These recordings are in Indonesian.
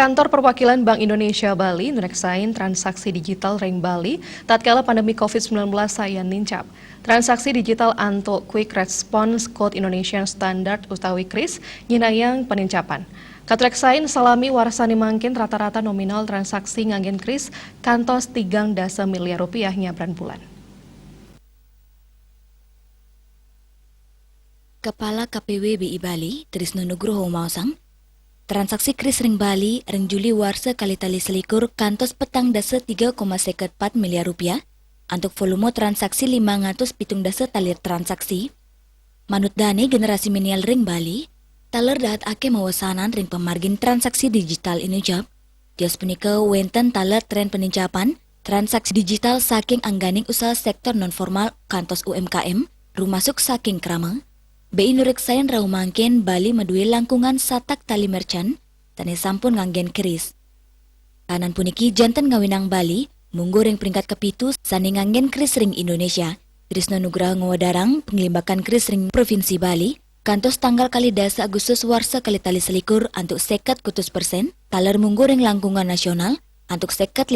Kantor Perwakilan Bank Indonesia Bali mereksain transaksi digital Ring Bali tatkala pandemi COVID-19 saya nincap. Transaksi digital Anto Quick Response Code Indonesian Standard utawi KRIS nyinayang penincapan. Katreksain salami warsani mangkin rata-rata nominal transaksi nganggen KRIS kantos 3 miliar rupiah nyabran bulan. Kepala KPW BI Bali, Trisno Nugroho Mausang, transaksi KRIS Ring Bali, Ring Juli warsa kali tali selikur kantos petang dasa 3,4 miliar rupiah, untuk volume transaksi 570 dasa talir transaksi. Manut dane generasi milenial Ring Bali, taler dahat ake mawasanan ring pemargin transaksi digital inujab, dias punika wenten taler tren penincapan, transaksi digital saking angganing usaha sektor non-formal kantos UMKM, rumasuk saking krama, BI nureksayan rau mangken Bali madue langkungan satak tali merchant, tani sampun nganggen KRIS. Kanan puniki jantan ngawinang Bali, munggo ring peringkat kepitu sani nganggen KRIS Ring Indonesia. Trisno Nugraha ngawadarang penglimbakan KRIS Ring Provinsi Bali, kantos tanggal kali dasa Agustus warsa kali tali selikur antuk 50%, taler munggo ring langkungan nasional antuk 5%,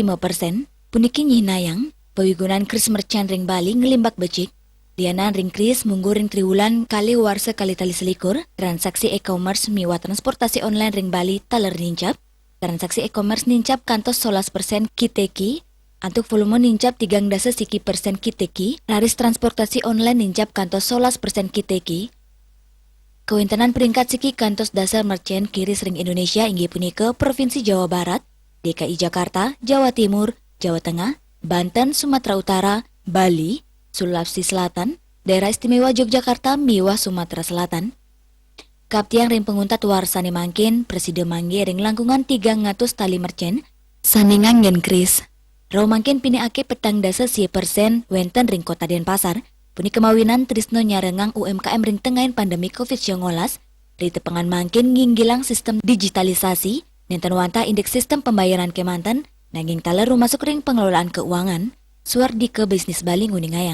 puniki nyihnayang, pawigunan KRIS Merchant Ring Bali ngelimbak becik, dianan ring KRIS munggu ring triwulan kali warsa kali tali selikur, transaksi e-commerce miwa transportasi online ring Bali taler nincap, transaksi e-commerce nincap kantos 11% kiteki, antuk volume nincap 3 dasa siki persen kiteki, laris transportasi online nincap kantos 11% kiteki. Kewintenan peringkat siki kantos dasar merchant KRIS Ring Indonesia inggih punika Provinsi Jawa Barat, DKI Jakarta, Jawa Timur, Jawa Tengah, Banten, Sumatera Utara, Bali, Sulawesi Selatan, Daerah Istimewa Yogyakarta, miwa Sumatera Selatan. Kaptiang ring penguntat warsani mangkin, presiden mangge ring langkungan 300 tali merchant, sani nganggen KRIS. Rau mangkin pini ake petang dasa 10% wenten ring kota Denpasar, puni kemawinan Trisno nyarengang UMKM ring tengahin pandemi COVID-19, ri tepengan mangkin nginggilang sistem digitalisasi, nenten wanta indeks sistem pembayaran kemanten, nanging taler rumasuk ring pengelolaan keuangan, suar di ke bisnis Bali nguningayang.